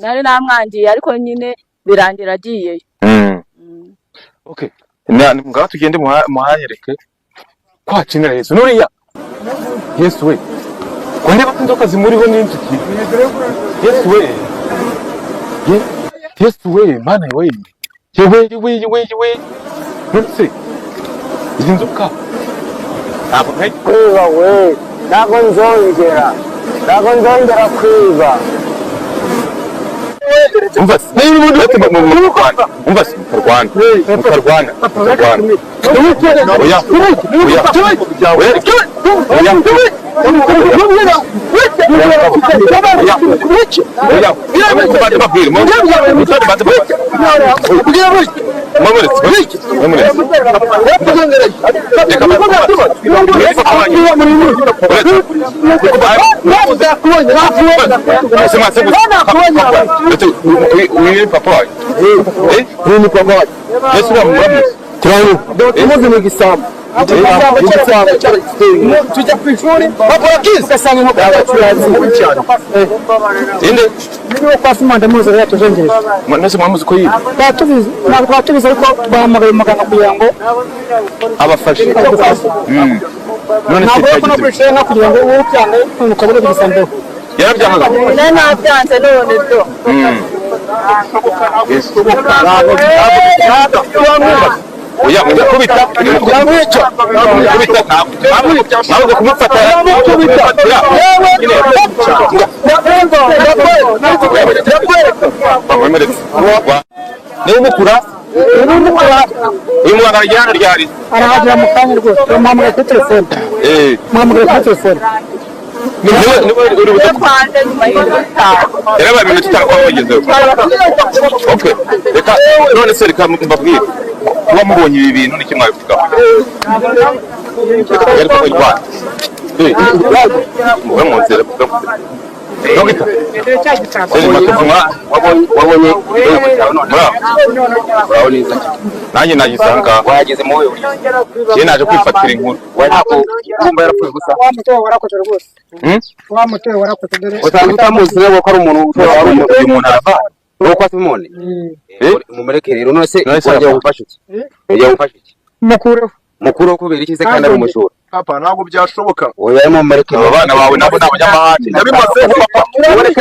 nari namwangiye ariko nyine birangira agiyeyo. Okay, ngaho tugende muhanyereke kwacinira Yesu nuriya Yesu we kwandeba inzoka zimuriho n'inzuki Yesu we Yesu we mana we yewe nonse izi nzoka ntabwo kwiba we ntabwo nzongera kwiba umva niba umuntu ufite mu Rwanda umva Rwanda oya tujya ku ishuri bakora kizi ugasanga inkoko abacuranzi cyane niyo kwa Simanda muzo yatujengeje nese mwamuzi ko yiba batubize ntabwo batubize ariko bahamagaye muganga kugira ngo abafashe none se ntabwo no kwishena kugira ngo ucyane ukabura bisandeho yarabyangaga nabyanze none byo oya mukubita yamwica ntabwo kumufata niba umukura uyu mwana arajyana ryari arahagira mu kanya rwose mpamagaye kuri telefone niba uri kwanjye nyuma y'itanu yarabaye iminota itanu kwa bagezeho okay reka none se reka mbabwire kuba mubonye ibi bintu n'icyo mwabivugaho yari kuba irwana muwe mu nzira wabonye nanjye nagisanga wageze mu wewe je naje kwifatira inkuru wumva yarapfuye gusa wamutowe warakoze rwose wamutowe warakoze dore usanga utamuzi rero ko ari umuntu wari umuntu arava nuko asimone mumureke rero none se wajya gufasha iki mukuru kubera iki se kandi ari umushura papa ntabwo byashoboka oya mumureke abana bawe nabo n'abanyamahane nabimaze papa ureke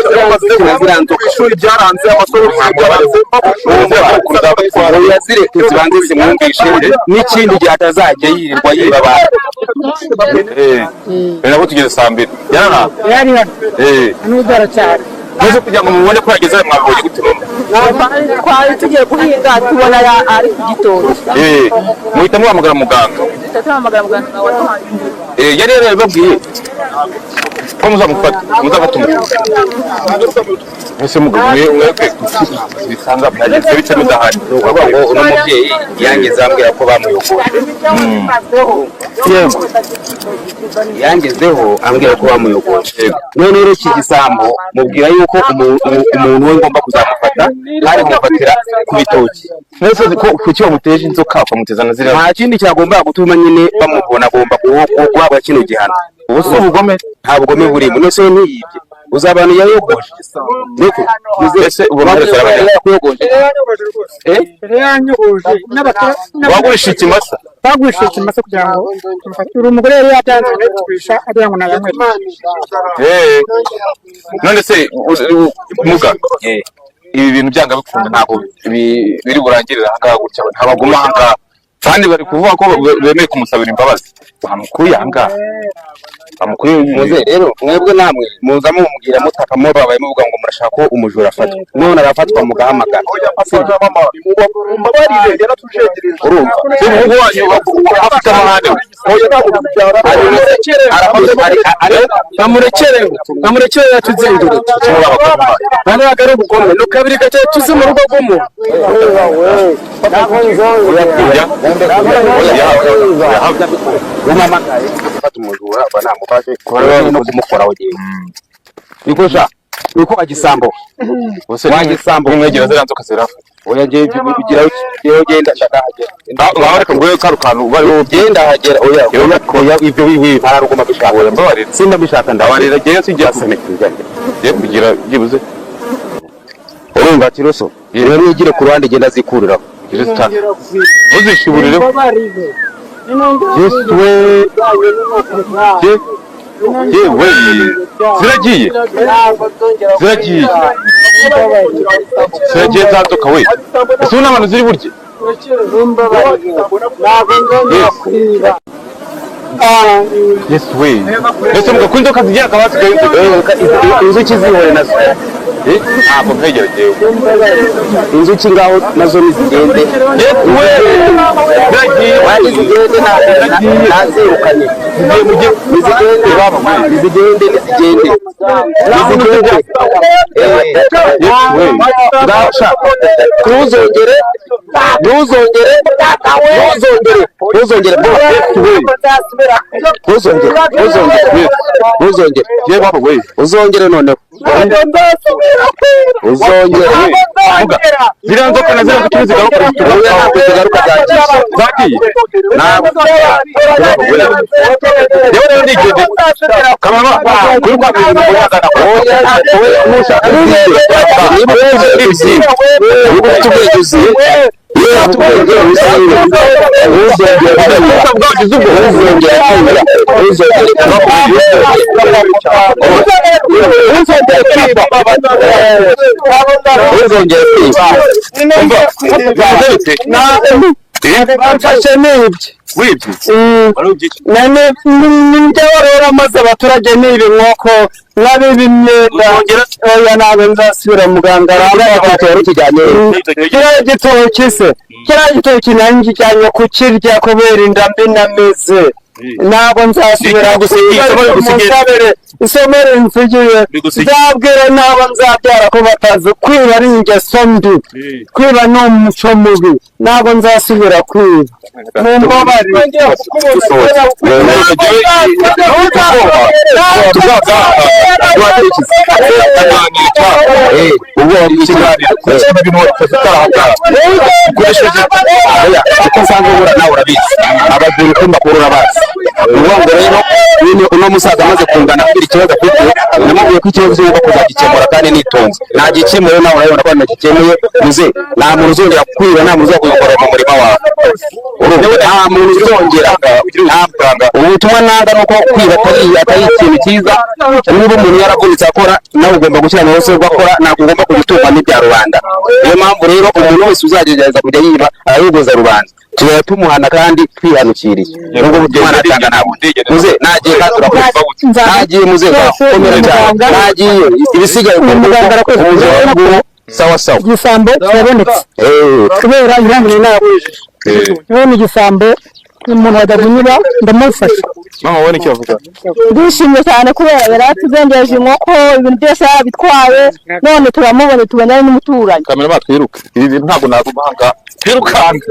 ziranze ishuri byaranze amasoro byaranze yazireke zibanze zimwumvishe n'ikindi gihe atazajya yirirwa yiba abantu nabo tugeze saa mbiri yari n'udara cyane nizo kugira ngo mubone ko yageze mwabonye gute twari tugiye guhinga tubona ari ku gitondo muhita muhamagara muganga yari yarabibabwiye ko muzamufata umugabo ese mugabo mwebwe bisanga byagenze bice mudahari uvuga ngo uno mubyeyi yangeze ambwira ko bamuyogoje yangezeho ambwira ko bamuyogoje none rero iki gisambo mubwira yuko umuntu we ngomba kuzamufata kandi mufatira ku bitoki nese ko kuki bamuteje inzoka bakamuteza na ziriya nta kindi cyagomba gutuma nyine bamubona agomba guhabwa kino gihano ubu si ubugome nta bugome burimo none se ntiyibye uzabana yayogoje niko ese ubu barese yayogoje yanyogoje wagurisha ikimasa bagurisha ikimasa kugira ngo uri umugore yari yatanze kugurisha agira ngo nayamwe none se muga ibi bintu byanga bikunda ntabwo biri burangirira ahangaha gutya ntabaguma ahangaha kandi bari kuvuga ko bemeye kumusabira imbabazi bamukuye ahangaha muze rero mwebwe namwe muza mumubwira mutaka mubabaye muvuga ngo murashaka ko umujura afatwa none arafatwa mugahamagara mbabarire yaratujegereje urumva ubu wanyu afite amahane bamurekere yatuzindure none agari ubugome no kabiri gace tuzi mu rugo rw'umuntu umamagaye gufata umujura banamufashe no kumukoraho gihe nikosha niko agisambo wagisambo mwegera zira nzoka zirafa oya ngiye bigira genda ndahagera ngaho reka ngwe karukanu bari genda hagera oya ibyo bibi bararugoma bishaka oya mbabarira sinda bishaka ndabarira giye sijya kugira byibuze urumva kiroso rero nigire ku ruhande genda zikuriraho uzishiburire Yesu we yewe ziragiye zazoka we ese n'abantu ziri burye Yesu we ese muga ko inzoka zigiye akabasigaye inzuki zihore nazo ntabwo mpegera jewe inzuki ngaho nazo nizigende Yesu we ziragiye wandi zigende nazirukanye nizigende baba nizigende gasha ntuzongere ye baba we uzongere noneho uzongere ziriya nzoka na ziriya nzuki zigaruka zagiye ntabwo yewe rero nigende kamama kuri kwa mbere mugana nushaka rero maze abaturage niba inkoko nabiba imyenda oya ntabwo nzasubira muganga kiriya gitoki nanjye kijyanye kukirya kubera inda mbi nameze ntabwo nzasubira isomere nsigiye nzabwira n'abo nzabyara ko batazi kwiba ari ingeso mbi kwiba ni umuco mubi ntabwo nzasubira kwiba uno musaza amaze kungana kugira ikibazo afite namubwiye ko ikibazo cyo kuzagikemura kandi nitonze nagikemuye nawe urabona ko nagikemuye muze nta muntu uzongera kwiba nta muntu uzakugora mu murima wawe nta muntu uzongera ubutumwa nanga nuko kwiba atari ikintu cyiza niba umuntu yaravunitse akora nawe ugomba gushyira mu bose ugakora ntabwo ugomba kugitunga n'ibya rubanda niyo mpamvu rero umuntu wese uzagerageza kujya yiba arayogoza rubanda tuba tumuhana kandi twihanukiriye nubwo butumwa natanga ntabwo muze nagiye kandi urakoze nagiye muze komera cyane nagiye ibisigaye umuganga arakoze sawa sawa igisambo kirabonetse kubera ihangane nabujije none igisambo umuntu wadagunyira ndamufasha mama wone icyo avuga ndishimye cyane kubera yaratuzengeje inkoko ibintu byose yabitwaye none turamubone tubonane n'umuturanyi kamera batwiruka ibi bintu ntabwo naguma hanga twirukanga